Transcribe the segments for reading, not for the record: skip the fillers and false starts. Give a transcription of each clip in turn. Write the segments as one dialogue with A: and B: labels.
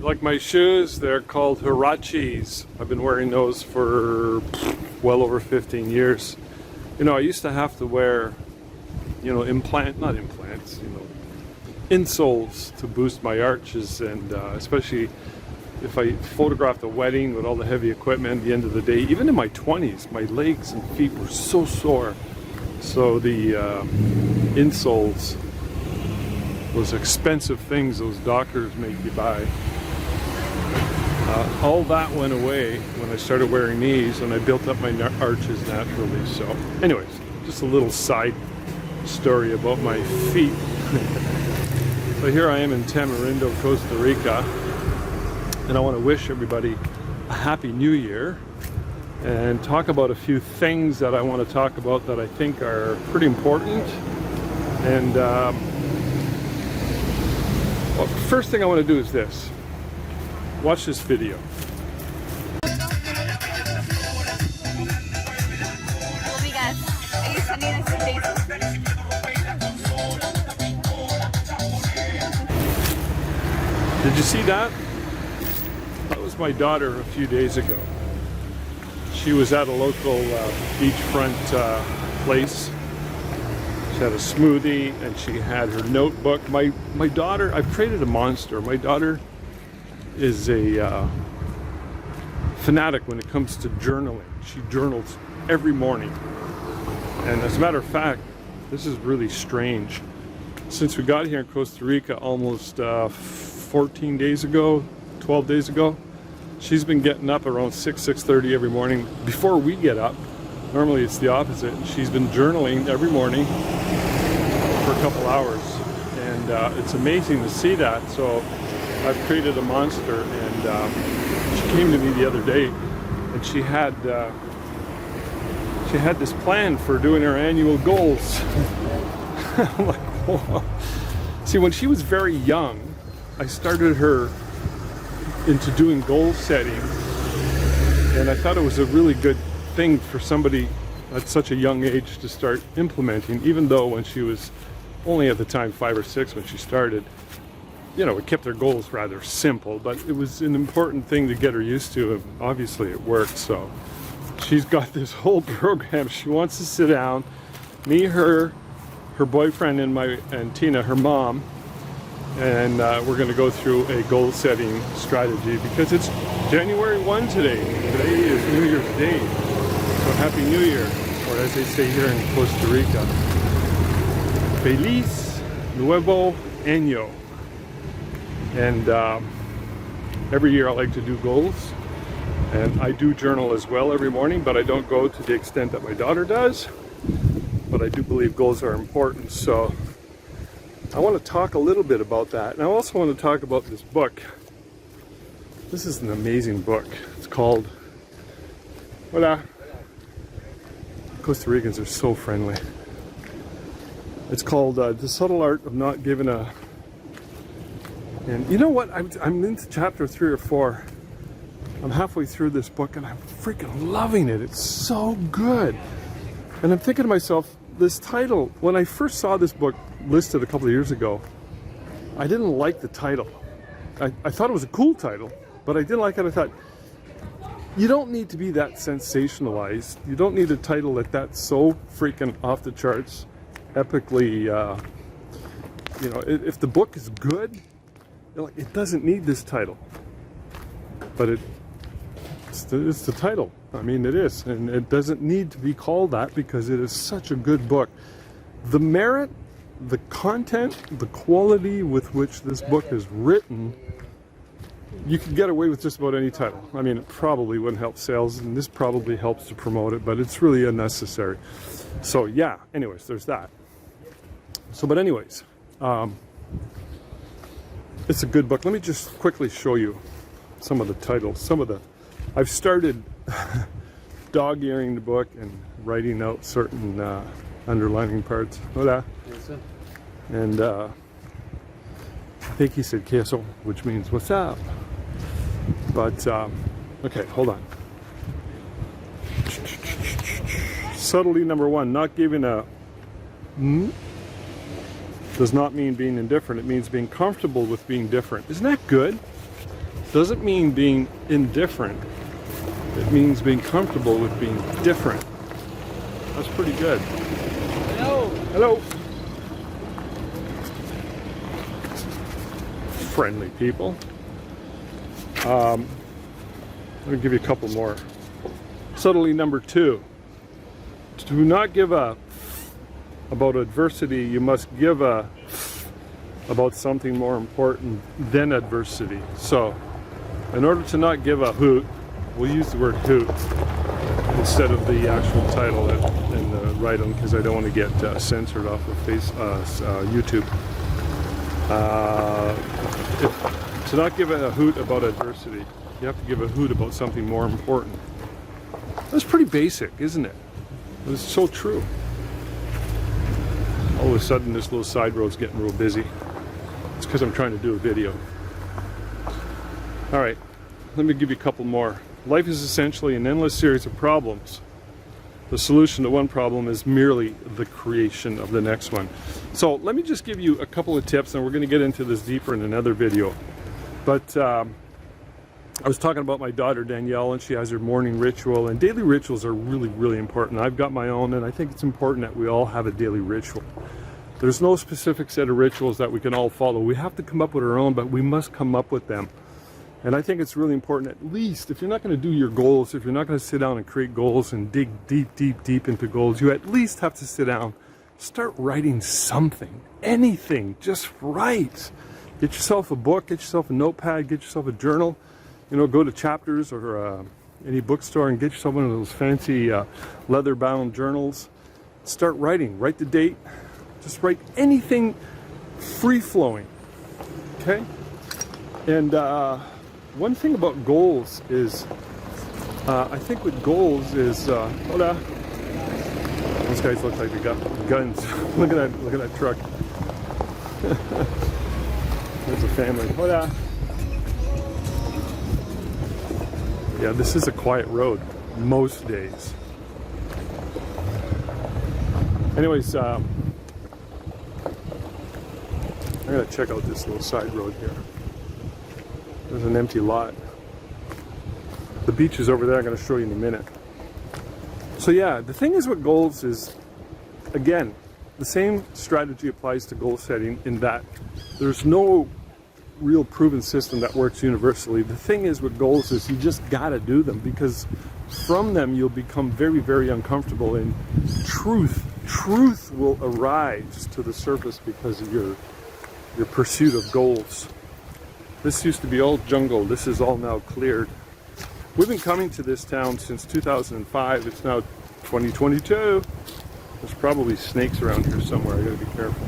A: Like my shoes, they're called Huaraches. I've been wearing those for well over 15 years. You know, I used to have to wear, you know, not implants, you know, insoles to boost my arches, and especially if I photographed a wedding with all the heavy equipment at the end of the day. Even in my 20s, my legs and feet were so sore. So the insoles, those expensive things those doctors make you buy, all that went away when I started wearing these, and I built up my arches naturally. So anyways, just a little side story about my feet. So here I am in Tamarindo, Costa Rica, and I want to wish everybody a happy new year and talk about a few things that I want to talk about that I think are pretty important. And well, first thing I want to do is this. Watch this video. Did you see that? That was my daughter a few days ago. She was at a local beachfront place. She had a smoothie and she had her notebook. My daughter, I've created a monster. My daughter is a fanatic when it comes to journaling. She journals every morning. And as a matter of fact, this is really strange. Since we got here in Costa Rica almost 14 days ago, 12 days ago, she's been getting up around 6:30 every morning before we get up. Normally it's the opposite. She's been journaling every morning for a couple hours, and it's amazing to see that. So I've created a monster, and she came to me the other day, and she had this plan for doing her annual goals. I'm like, whoa. See, when she was very young, I started her into doing goal setting, and I thought it was a really good thing for somebody at such a young age to start implementing, even though when she was only at the time 5 or 6 when she started, you know, we kept her goals rather simple, but it was an important thing to get her used to, and obviously it worked. So she's got this whole program. She wants to sit down, me, her boyfriend, and Tina, her mom, and we're going to go through a goal setting strategy because it's January 1 today. Today is New Year's Day. So Happy New Year, or as they say here in Costa Rica, Feliz Nuevo Año. And every year I like to do goals, and I do journal as well every morning, but I don't go to the extent that my daughter does. But I do believe goals are important, so I want to talk a little bit about that. And I also want to talk about this book. This is an amazing book. It's called, Hola. Costa Ricans are so friendly. It's called The Subtle Art of Not Giving a... And you know what? I'm into chapter 3 or 4. I'm halfway through this book and I'm freaking loving it. It's so good. And I'm thinking to myself, this title, when I first saw this book listed a couple of years ago, I didn't like the title. I thought it was a cool title, but I didn't like it. I thought, you don't need to be that sensationalized. You don't need a title that's so freaking off the charts, epically, you know, if the book is good, it doesn't need this title. But it's the title. I mean, it is, and it doesn't need to be called that because it is such a good book. The merit, the content, the quality with which this book is written, you could get away with just about any title. I mean, it probably wouldn't help sales, and this probably helps to promote it, but it's really unnecessary. So yeah, anyways, there's that. So, but anyways, it's a good book. Let me just quickly show you some of the titles. I've started dog-earing the book and writing out certain underlining parts. Hola.
B: Yes, sir.
A: And I think he said queso, which means what's up. But, okay, hold on. Subtlety number 1, not giving a does not mean being indifferent. It means being comfortable with being different. Isn't that good? doesn't mean being indifferent. It means being comfortable with being different. That's pretty good.
B: Hello.
A: Hello. Friendly people. Let me give you a couple more. Subtlety number 2. Do not give a about adversity. You must give a about something more important than adversity. So, in order to not give a hoot, we'll use the word hoot instead of the actual title in the writing, because I don't want to get censored off of YouTube. To not give a hoot about adversity, you have to give a hoot about something more important. That's pretty basic, isn't it? It's so true. All of a sudden, this little side road's getting real busy. It's because I'm trying to do a video. All right, let me give you a couple more. Life is essentially an endless series of problems. The solution to one problem is merely the creation of the next one. So let me just give you a couple of tips, and we're going to get into this deeper in another video. But I was talking about my daughter Danielle, and she has her morning ritual, and daily rituals are really, really important. I've got my own, and I think it's important that we all have a daily ritual. There's no specific set of rituals that we can all follow. We have to come up with our own, but we must come up with them. And I think it's really important, at least, if you're not going to do your goals, if you're not going to sit down and create goals and dig deep, deep, deep into goals, you at least have to sit down, start writing something, anything, just write. Get yourself a book, get yourself a notepad, get yourself a journal. You know, go to Chapters or any bookstore and get yourself one of those fancy leather-bound journals. Start writing. Write the date. Just write anything free-flowing. Okay? And one thing about goals is, I think with goals is, hola. Those guys look like they got guns. Look at that truck. There's a family. Hola. Yeah, this is a quiet road most days. Anyways, I'm gonna check out this little side road here. There's an empty lot. The beach is over there. I'm gonna show you in a minute. So yeah, the thing is with goals is, again, the same strategy applies to goal setting in that there's no real proven system that works universally. The thing is with goals is you just gotta do them, because from them you'll become very, very uncomfortable, and truth will arise to the surface because of your pursuit of goals. This used to be all jungle. This is all now cleared. We've been coming to this town since 2005. It's now 2022. There's probably snakes around here somewhere. I gotta be careful.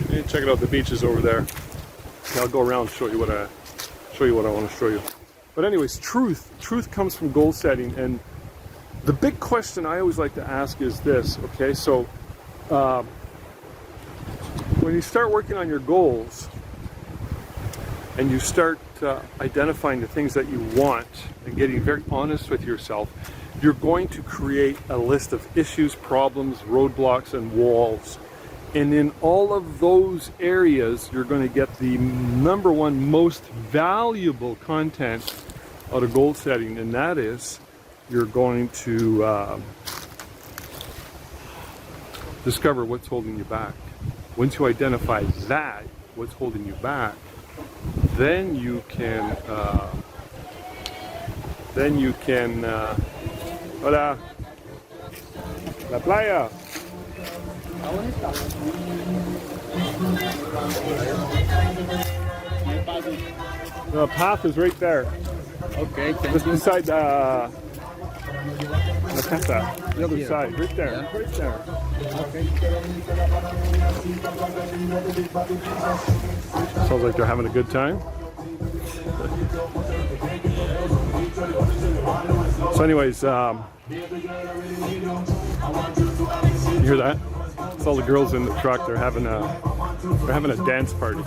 A: Hey, check it out. The beach is over there. I'll go around and show you what I want to show you. But anyways, truth comes from goal setting, and the big question I always like to ask is this. Okay, so when you start working on your goals and you start identifying the things that you want and getting very honest with yourself, you're going to create a list of issues, problems, roadblocks, and walls. And in all of those areas, you're going to get the number one most valuable content out of goal setting, and that is you're going to discover what's holding you back. Once you identify that, what's holding you back, then you can hola, la playa. The path is right there.
B: Okay.
A: Just beside the casa, the other side, right there,
B: Yeah.
A: right there.
B: Okay.
A: Sounds like they're having a good time. So anyways, you hear that? It's all the girls in the truck. They're having a dance party.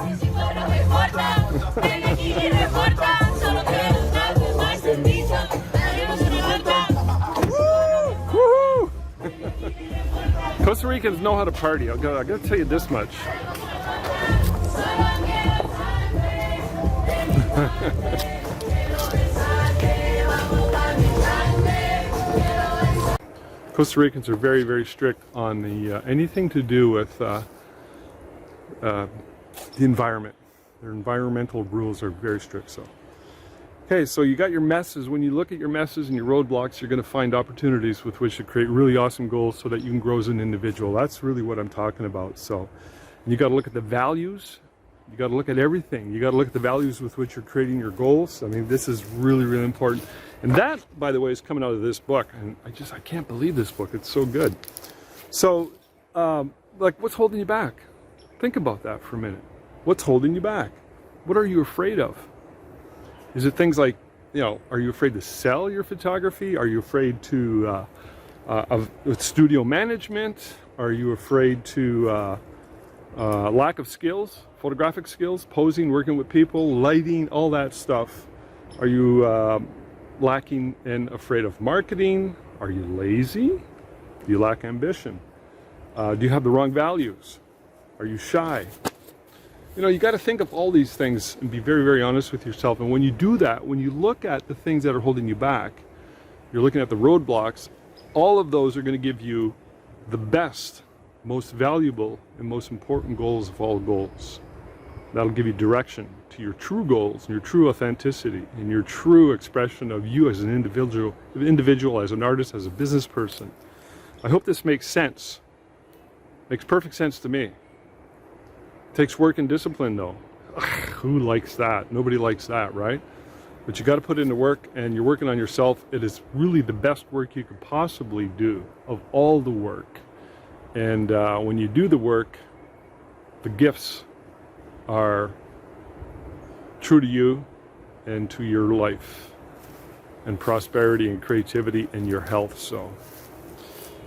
A: Woo! Costa Ricans know how to party. I gotta tell you this much. Costa Ricans are very, very strict on the anything to do with the environment. Their environmental rules are very strict. So, okay, so you got your messes. When you look at your messes and your roadblocks, you're going to find opportunities with which to create really awesome goals so that you can grow as an individual. That's really what I'm talking about. So, you got to look at the values. You got to look at everything. You got to look at the values with which you're creating your goals. I mean, this is really, really important. And that, by the way, is coming out of this book. And I can't believe this book. It's so good. So, like, what's holding you back? Think about that for a minute. What's holding you back? What are you afraid of? Is it things like, you know, are you afraid to sell your photography? Are you afraid to of studio management? Are you afraid to lack of skills, photographic skills, posing, working with people, lighting, all that stuff? Are you lacking and afraid of marketing? Are you lazy? Do you lack ambition? Do you have the wrong values? Are you shy? You know, you got to think of all these things and be very, very honest with yourself. And when you do that, when you look at the things that are holding you back, you're looking at the roadblocks, all of those are going to give you the best, most valuable, and most important goals of all goals. That'll give you direction to your true goals and your true authenticity and your true expression of you as an individual, as an artist, as a business person. I hope this makes sense. Makes perfect sense to me. Takes work and discipline, though. Ugh, who likes that? Nobody likes that, right? But you got to put into work, and you're working on yourself. It is really the best work you could possibly do of all the work. And when you do the work, the gifts are true to you and to your life and prosperity and creativity and your health. So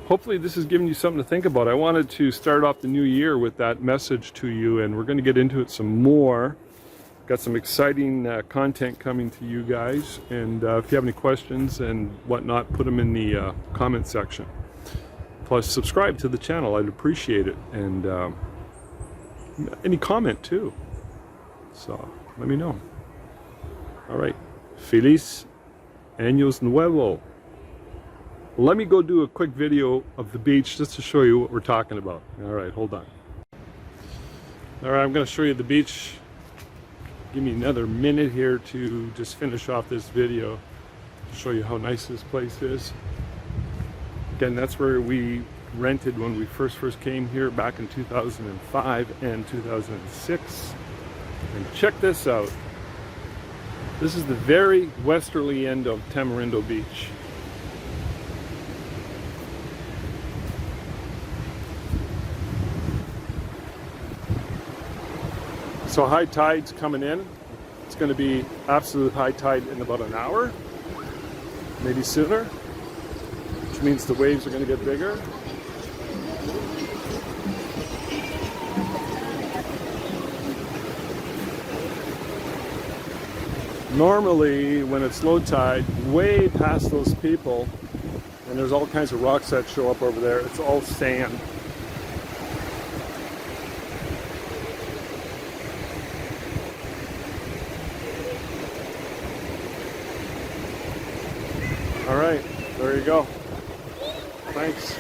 A: hopefully this has given you something to think about. I wanted to start off the new year with that message to you, and we're going to get into it some more. Got some exciting content coming to you guys, and if you have any questions and whatnot, put them in the comment section. Plus, subscribe to the channel. I'd appreciate it, and any comment too. So let me know. All right, Feliz Años Nuevo. Let me go do a quick video of the beach just to show you what we're talking about. All right, hold on. All right, I'm going to show you the beach. Give me another minute here to just finish off this video. Show you how nice this place is. Again, that's where we rented when we first came here back in 2005 and 2006. And check this out. This is the very westerly end of Tamarindo Beach. So high tide's coming in. It's going to be absolute high tide in about an hour, maybe sooner, which means the waves are going to get bigger. Normally, when it's low tide, way past those people, and there's all kinds of rocks that show up over there, it's all sand. All right, there you go. Thanks.